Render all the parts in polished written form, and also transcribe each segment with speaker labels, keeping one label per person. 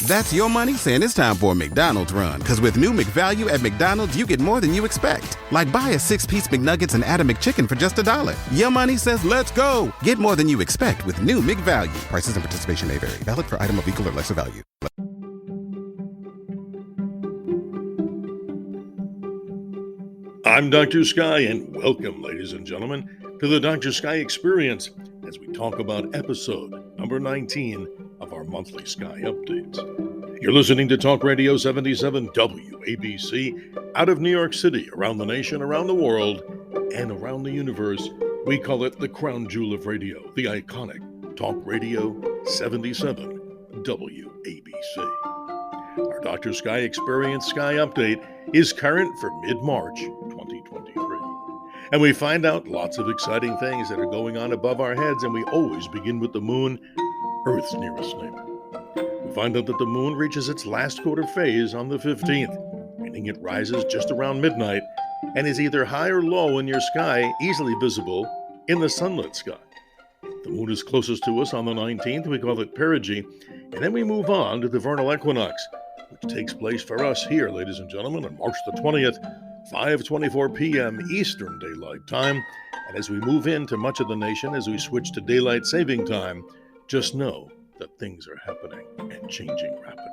Speaker 1: That's your money saying it's time for a McDonald's run. Because with new McValue at McDonald's, you get more than you expect. Like buy a 6-piece McNuggets and add a McChicken for just $1. Your money says let's go. Get more than you expect with new McValue. Prices and participation may vary. Valid for item of equal or lesser value.
Speaker 2: I'm Dr. Sky, and welcome, ladies and gentlemen, to the Dr. Sky Experience as we talk about episode number 19 of our monthly Sky Updates. You're listening to Talk Radio 77 WABC out of New York City, around the nation, around the world, and around the universe. We call it the crown jewel of radio, the iconic Talk Radio 77 WABC. Our Dr. Sky Experience Sky Update is current for mid-March 2023. And we find out lots of exciting things that are going on above our heads, and we always begin with the moon, Earth's nearest neighbor. We find out that the moon reaches its last quarter phase on the 15th, meaning it rises just around midnight and is either high or low in your sky, easily visible in the sunlit sky. The moon is closest to us on the 19th, we call it perigee, and then we move on to the vernal equinox, which takes place for us here, ladies and gentlemen, on March the 20th, 5:24 p.m. Eastern Daylight Time. And as we move into much of the nation, as we switch to daylight saving time, just know that things are happening and changing rapidly.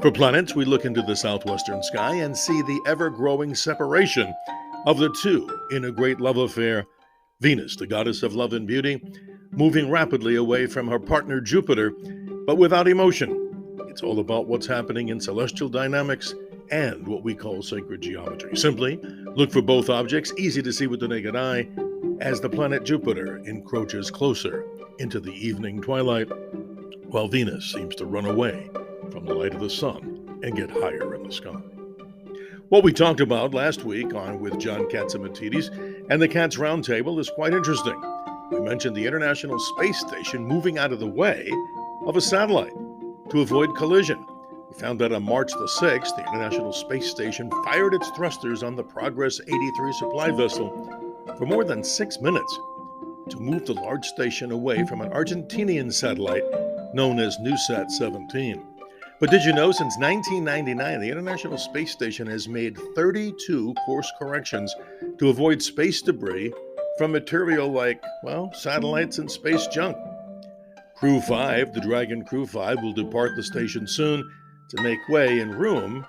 Speaker 2: For planets, we look into the southwestern sky and see the ever-growing separation of the two in a great love affair. Venus, the goddess of love and beauty, moving rapidly away from her partner Jupiter, but without emotion. It's all about what's happening in celestial dynamics and what we call sacred geometry. Simply look for both objects, easy to see with the naked eye, as the planet Jupiter encroaches closer into the evening twilight, while Venus seems to run away from the light of the sun and get higher in the sky. What we talked about last week with John Catsimatidis and the Cats Roundtable is quite interesting. We mentioned the International Space Station moving out of the way of a satellite to avoid collision. We found that on March the 6th, the International Space Station fired its thrusters on the Progress 83 supply vessel for more than 6 minutes to move the large station away from an Argentinian satellite known as NewSat 17. But did you know, since 1999, the International Space Station has made 32 course corrections to avoid space debris from material like, satellites and space junk. Crew 5, the Dragon Crew 5, will depart the station soon to make way and room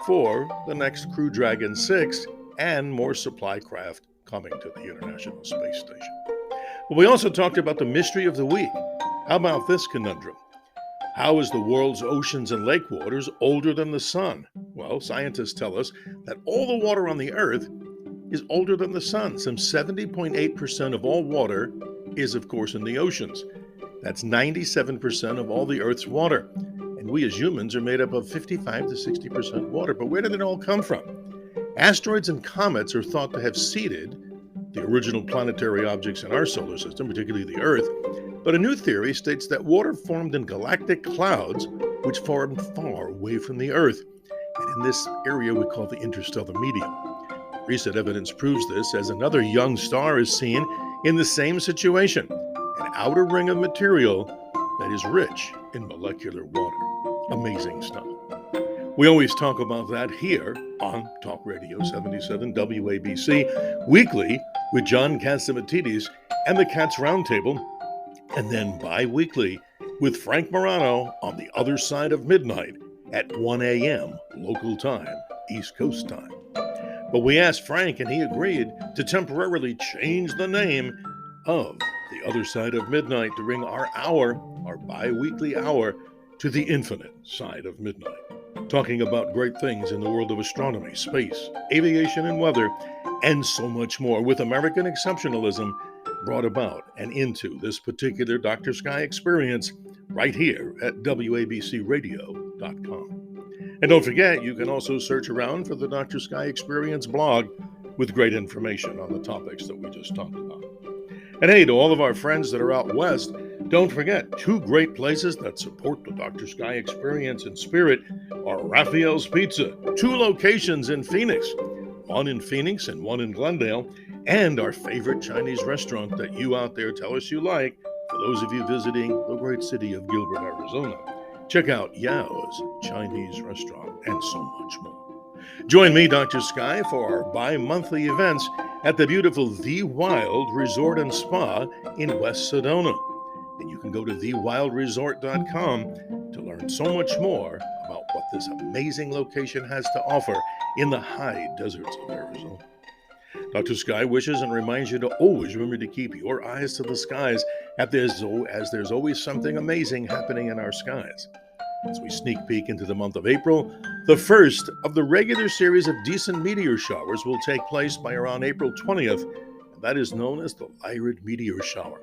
Speaker 2: for the next Crew Dragon 6 and more supply craft coming to the International Space Station. But we also talked about the mystery of the week. How about this conundrum? How is the world's oceans and lake waters older than the sun? Well, scientists tell us that all the water on the Earth is older than the sun. Some 70.8% of all water is, of course, in the oceans. That's 97% of all the Earth's water. And we as humans are made up of 55 to 60% water. But where did it all come from? Asteroids and comets are thought to have seeded the original planetary objects in our solar system, particularly the Earth. But a new theory states that water formed in galactic clouds, which formed far away from the Earth. And in this area we call the interstellar medium. Recent evidence proves this as another young star is seen in the same situation, an outer ring of material that is rich in molecular water. Amazing stuff. We always talk about that here on Talk Radio 77 WABC weekly with John Catsimatidis and the Cats Roundtable, and then bi-weekly with Frank Morano on the other side of midnight at 1 a.m. local time, East Coast time. But we asked Frank, and he agreed to temporarily change the name of the other side of midnight to bring our bi-weekly hour, to the infinite side of midnight, talking about great things in the world of astronomy, space, aviation, and weather, and so much more, with American exceptionalism brought about and into this particular Dr. Sky experience right here at WABCRadio.com. And don't forget, you can also search around for the Dr. Sky Experience blog with great information on the topics that we just talked about. And hey, to all of our friends that are out west, don't forget, two great places that support the Dr. Sky Experience in spirit are Raphael's Pizza, 2 locations in Phoenix, one in Phoenix and one in Glendale, and our favorite Chinese restaurant that you out there tell us you like, for those of you visiting the great city of Gilbert, Arizona, Check out Yao's Chinese restaurant and so much more. Join me, Dr. Sky, for our bi-monthly events at the beautiful The Wild Resort and Spa in West Sedona. And you can go to thewildresort.com to learn so much more about what this amazing location has to offer in the high deserts of Arizona. Dr. Sky wishes and reminds you to always remember to keep your eyes to the skies as there's always something amazing happening in our skies. As we sneak peek into the month of April, the first of the regular series of decent meteor showers will take place by around April 20th, and that is known as the Lyrid meteor shower.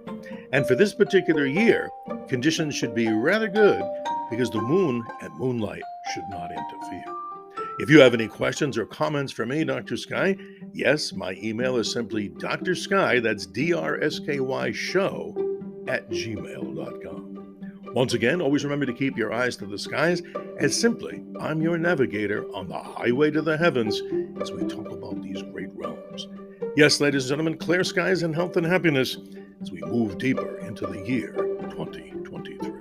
Speaker 2: And for this particular year, conditions should be rather good because the moon and moonlight should not interfere. If you have any questions or comments for me, Dr. Sky, yes, my email is simply drsky, that's DRSKY show @gmail.com. Once again, always remember to keep your eyes to the skies, as simply, I'm your navigator on the highway to the heavens as we talk about these great realms. Yes, ladies and gentlemen, clear skies and health and happiness as we move deeper into the year 2023.